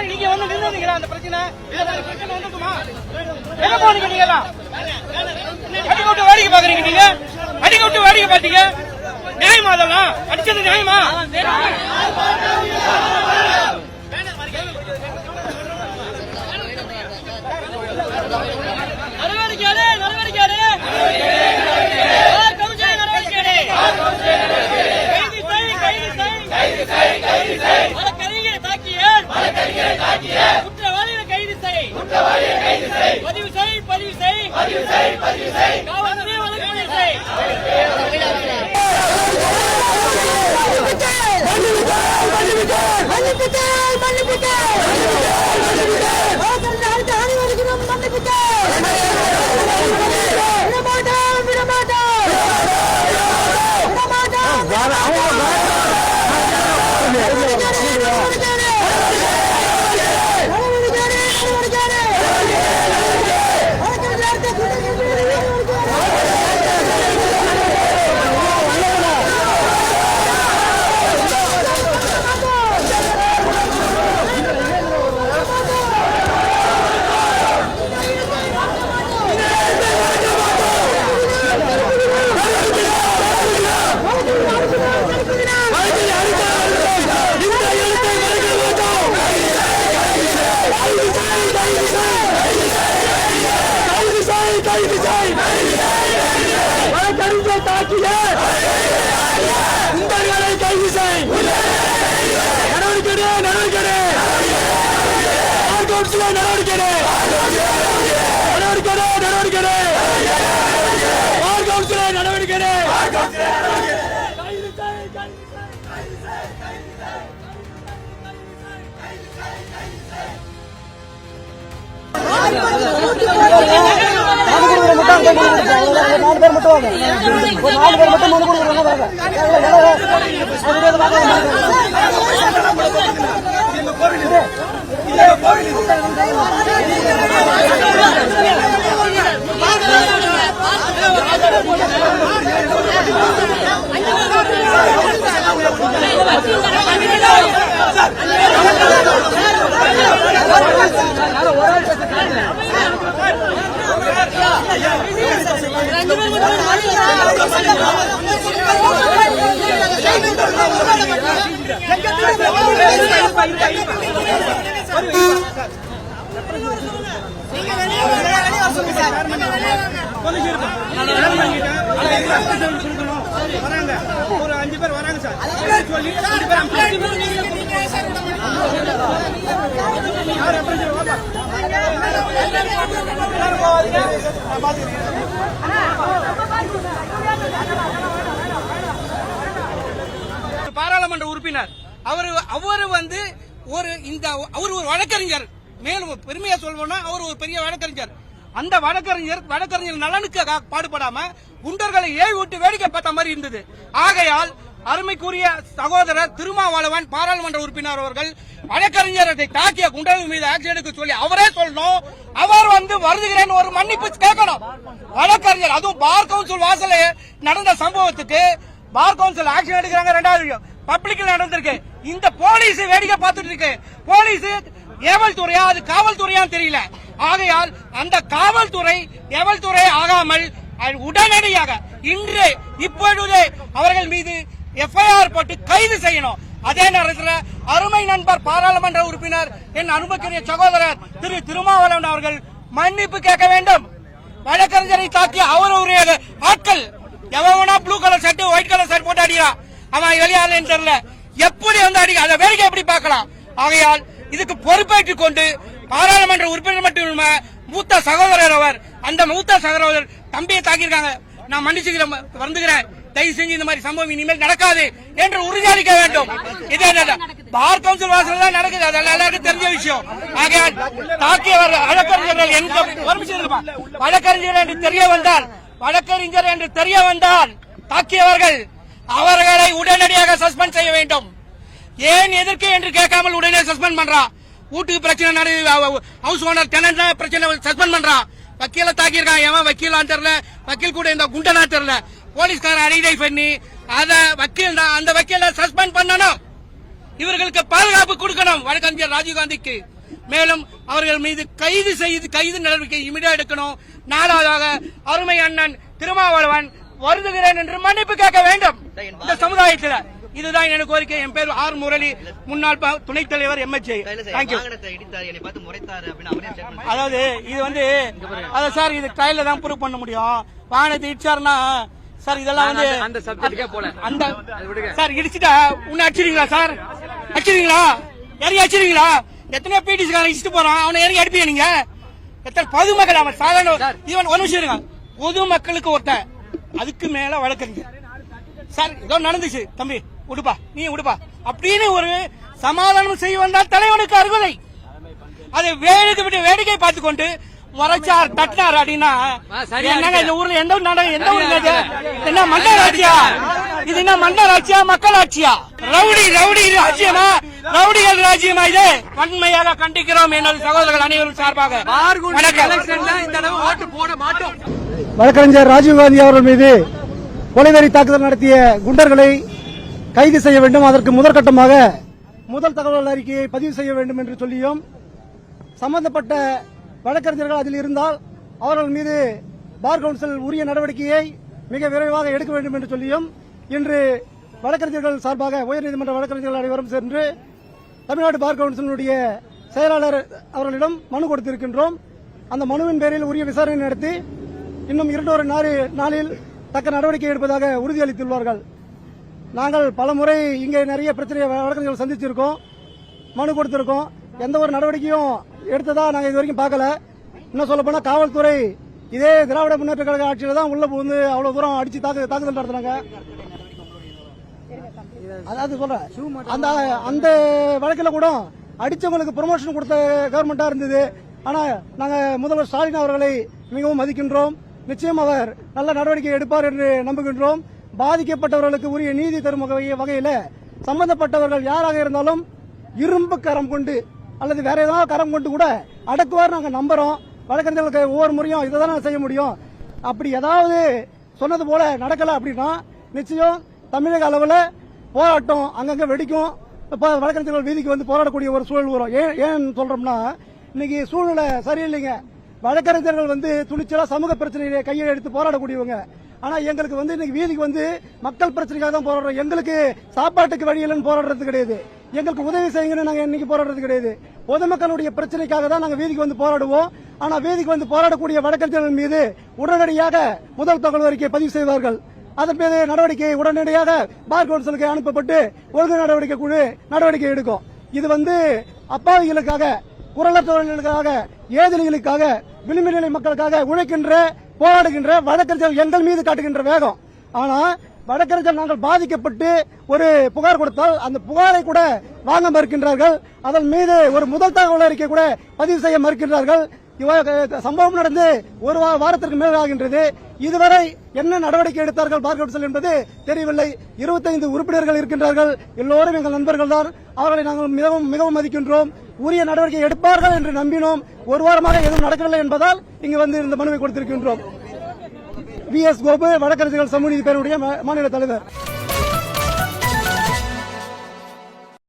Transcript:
நீங்க வந்து நின்னுங்களா அந்த பிரச்சனை வந்துக்குமா? எங்க போனீங்க? நீங்க எல்லாம் அடிக்க விட்டு வேடிக்கை பாக்குறீங்க. நீங்க அடிக்க விட்டு வேடிக்கை பாத்தீங்க. நியாயமா? அதெல்லாம் அடிச்சது நியாயமா? குற்றவாளியை கைது செய். பதிவு செய். காவல்துறை வழக்கு செய். ஒரு 5 பேர் வராங்க சார். பாராளுமன்ற உறுப்பினர் அவர் வந்து அவர் ஒரு வழக்கறிஞர். மேலும் பெருமையா சொல்லணும்னா அவர் ஒரு பெரிய வழக்கறிஞர். அந்த வழக்கறிஞர் நலனுக்கு பாடுபடாம குண்டர்களை விட்டு வேடிக்கை பார்த்த மாதிரி இருந்தது. ஆகையால் அருமைக்குரிய சகோதரர் திருமாவளவன் பாராளுமன்ற உறுப்பினர் அவர்கள் வழக்கறிஞரை தாக்கிய குண்டர்கள் மீது ஆக்ஷன் எடுக்க சொல்லி அவரே சொல்லணும். அவர் வந்து வருதுகிறேன் ஒரு மன்னிப்பு கேட்கணும். வழக்கறிஞர் அதுவும் பார் கவுன்சில் வாசல நடந்த சம்பவத்துக்கு பார் கவுன்சில் ஆக்ஷன் எடுக்கிறாங்க. 2வது பப்ளிக்ல நடந்திருக்கு. இந்த போலீஸ் வேடிக்கை பார்த்துட்டு இருக்கு. போலீஸ் ஏவல் துறையா அது காவல்துறையான்னு தெரியல. ஆகையால் அந்த காவல்துறை ஏவல் துறை ஆகாமல் உடனடியாக இன்று இப்பொழுது அவர்கள் மீது எஃப்ஐஆர் போட்டு கைது செய்யணும். அதே நேரத்தில் அருமை நண்பர் பாராளுமன்ற உறுப்பினர் என் அன்புக்குரிய சகோதரர் திரு திருமாவளவன் அவர்கள் மன்னிப்பு கேட்க வேண்டும். வழக்கறிஞரை தாக்கி அவருடைய ஆட்கள் எவனா blue colour shirt white colour shirt போட்டு அடிக்கிறான். அவன் வெளியாளன்னு தெரியல. எப்படி வந்து அடிக்க அதை வேடிக்கை எப்படி பார்க்கலாம்? ஆகையால் இதுக்கு பொறுப்பேற்றுக் கொண்டு பாராளுமன்ற உறுப்பினர் மட்டும் மூத்த சகோதரர் அவர் அந்த மூத்த சகோதரர் தம்பியை தாக்கியிருக்காங்க. நான் மன்னிச்சுக்கிறேன் வந்துகிறேன். தயவு செஞ்சு இந்த மாதிரி சம்பவம் இனிமேல் நடக்காது என்று உறுதியளிக்க வேண்டும். இதே பார் கவுன்சில் வாசல் தான் நடக்குது. அதெல்லாம் எல்லாருக்கும் தெரிஞ்ச விஷயம். ஆகையால் தாக்கியவர் வழக்கறிஞர்கள் வழக்கறிஞர் என்று தெரிய வந்தால் தாக்கியவர்கள் அவர்களை உடனடியாக சஸ்பெண்ட் செய்ய வேண்டும். ஏன் எதற்கு என்று கேட்காமல் உடனே சஸ்பெண்ட் பண்றான். வீட்டுக்கு பிரச்சனை ஹவுஸ் ஓனர் டெனன்ட் பிரச்சனை சஸ்பெண்ட் பண்றான். வக்கீல தாக்கியிருக்கான். எவன் வக்கீலான்னு தெரியல, வக்கீல் கூட இந்த குண்டனா தெரியல. போலீஸ்காரன் ஐடென்டிஃபை பண்ணி அத வக்கீல் தான், அந்த வக்கீல சஸ்பெண்ட் பண்ணணும். இவர்களுக்கு பாதுகாப்பு கொடுக்கணும் வழக்கறிஞர் ராஜீவ்காந்திக்கு. மேலும் அவர்கள் மீது கைது நடவடிக்கை இமிடியா எடுக்கணும். நாலாவதாக அருமை அண்ணன் திருமாவளவன் வருந்துகிறேன் என்று மன்னிப்பு கேட்க வேண்டும் இந்த சமுதாயத்தில். இதுதான் எனக்கு கோரிக்கை. என் பேர் ஆர் முரளி, முன்னாள் துணைத் தலைவர் MHA. அதாவது இது வந்து அதான் சார், இது ட்ரையல்ல தான் ப்ரூவ் பண்ண முடியும். வாகனத்தை இடிச்சாருன்னா சார் இதெல்லாம் வந்து அந்த சார் இடிச்சுட்டா உன்னை அடிச்சிருங்களா சார்? அடிச்சிருங்களா? இறங்கி அடிச்சிருங்களா? எத்தனை பிடிசி இடிச்சுட்டு போறான், அவனை இறங்கி அடிப்பீங்க நீங்க? எத்தனை பொதுமக்கள் அவன் சாதாரண இவன் ஒரு விஷயம் இருக்கான், பொதுமக்களுக்கு ஒருத்தன், அதுக்கு மேல வழக்கறிஞர். சார் ஏதோ நடந்துச்சு தம்பி, விடுப்பா நீ விடுப்பா அப்படின்னு ஒரு சமாதானம் செய்ய வந்தால் தலைவனுக்கு அருகதை. அதை வேடிக்கை பார்த்து கொண்டு முறைச்சார் தட்டினார் அப்படின்னா இந்த ஊர்ல எந்த ஊர் என்ன மண்டலாட்சியா? இது என்ன மண்டலாட்சியா மக்களாட்சியா? ரவுடி ராஜ்யமா? ரவுடிகள் ராஜ்யமா? இது வன்மையாக கண்டிக்கிறோம் எனது சகோதரர்கள் அனைவரும் சார்பாக. வழக்கறிஞர் ராஜீவ்காந்தி அவர்கள் மீது கொலைவெறி தாக்குதல் நடத்திய குண்டர்களை கைது செய்ய வேண்டும். அதற்கு முதற்கட்டமாக முதல் தகவல் அறிக்கையை பதிவு செய்ய வேண்டும் என்று சொல்லியும், சம்பந்தப்பட்ட வழக்கறிஞர்கள் அதில் இருந்தால் அவர்கள் மீது பார் கவுன்சில் உரிய நடவடிக்கையை மிக விரைவாக எடுக்க வேண்டும் என்று சொல்லியும், இன்று வழக்கறிஞர்கள் சார்பாக உயர்நீதிமன்ற வழக்கறிஞர்கள் அனைவரும் சென்று தமிழ்நாடு பார் கவுன்சிலுடைய செயலாளர் அவர்களிடம் மனு கொடுத்திருக்கின்றோம். அந்த மனுவின் பேரில் உரிய விசாரணை நடத்தி இன்னும் 2 நாளில் தக்க நடவடிக்கை எடுப்பதாக உறுதியளித்துள்ளார்கள். நாங்கள் பலமுறை இங்கே நிறைய பிரச்சனை வழக்கறிஞர்கள் சந்திச்சிருக்கோம், மனு கொடுத்திருக்கோம். எந்த ஒரு நடவடிக்கையும் எடுத்ததா நாங்கள் இது வரைக்கும் பார்க்கல. இன்னும் சொல்ல போனா காவல்துறை இதே திராவிட முன்னேற்ற கழக ஆட்சியில தான் உள்ள வந்து அவ்வளவு தூரம் அடிச்சு தாக்குதல் நடத்துறாங்க. அதாவது சொல்றேன், அந்த வழக்கில் கூட அடிச்சவங்களுக்கு ப்ரமோஷன் கொடுத்த கவர்மெண்டா இருந்தது. ஆனா நாங்க முதல்வர் ஸ்டாலின் அவர்களை மிகவும் மதிக்கின்றோம். நிச்சயம் அவர் நல்ல நடவடிக்கை எடுப்பார் என்று நம்புகின்றோம். பாதிக்கப்பட்டவர்களுக்கு உரிய நீதி தரும் வகையில் சம்பந்தப்பட்டவர்கள் யாராக இருந்தாலும் இரும்பு கரம் கொண்டு அல்லது வேற ஏதாவது கரம் கொண்டு கூட அடக்குவார் நாங்கள் நம்புறோம். வழக்கறிஞர்களுக்கு ஒவ்வொரு முறையும் இதை தான் செய்ய முடியும். அப்படி ஏதாவது சொன்னது போல நடக்கல அப்படின்னா நிச்சயம் தமிழக அளவில் போராட்டம் அங்கங்க வெடிக்கும். வழக்கறிஞர்கள் வீதிக்கு வந்து போராடக்கூடிய ஒரு சூழல் வரும். ஏன் சொல்றோம்னா, இன்னைக்கு சூழ்நிலை சரியில்லைங்க. வழக்கறிஞர்கள் வந்து துணிச்சலா சமூக பிரச்சனையை கையில் எடுத்து போராடக்கூடியவங்க. ஆனா எங்களுக்கு வந்து இன்னைக்கு வீதிக்கு வந்து மக்கள் பிரச்சனைக்காக தான் போராடுறோம். எங்களுக்கு சாப்பாட்டுக்கு வழி இல்லைன்னு போராடுறது கிடையாது. எங்களுக்கு உதவி செய்யுங்கன்னு நாங்க இன்னைக்கு போராடுறது கிடையாது. பொதுமக்களுடைய பிரச்சனைக்காக தான் நாங்க வீதிக்கு வந்து போராடுவோம். ஆனா வீதிக்கு வந்து போராடக்கூடிய வழக்கறிஞர்கள் மீது உடனடியாக முதல் தகவல் அறிக்கை பதிவு செய்வார்கள். அதன் மீது நடவடிக்கை உடனடியாக பார் கவுன்சிலுக்கு அனுப்பப்பட்டு ஒழுங்கு நடவடிக்கை குழு நடவடிக்கை எடுக்கும். இது வந்து அப்பாவிகளுக்காக, குரலற்றவர்களுக்காக, ஏதிலிகளுக்காக, விளிம்பு நிலை மக்களுக்காக உழைக்கின்ற போராடுகின்ற வழக்கறிஞர்கள் எங்கள் மீது காட்டுகின்ற வேகம். ஆனா வழக்கறிஞர்கள் நாங்கள் பாதிக்கப்பட்டு ஒரு புகார் கொடுத்தால் அந்த புகாரை கூட வாங்க மறுக்கின்றார்கள். அதன் மீது ஒரு முதல் தகவல் அறிக்கை கூட பதிவு செய்ய மறுக்கின்றார்கள். சம்பவம் நடந்து ஒரு வாரத்திற்கு மேல் ஆகின்றது. இதுவரை என்ன நடவடிக்கை எடுத்தார்கள் பார் கவுன்சில் என்பது தெரியவில்லை. 25 உறுப்பினர்கள் இருக்கின்றார்கள். எல்லோரும் எங்கள் நண்பர்கள் தான். அவர்களை நாங்கள் மிகவும் மதிக்கின்றோம். உரிய நடவடிக்கை எடுப்பார்கள் என்று நம்பினோம். ஒரு வாரமாக எதுவும் நடக்கவில்லை என்பதால் இங்கு வந்து இந்த மனுவை கொடுத்திருக்கின்றோம். VS கோபு, வழக்கறிஞர்கள் சமூக நீதி பேரவையுடைய மாநில தலைவர்.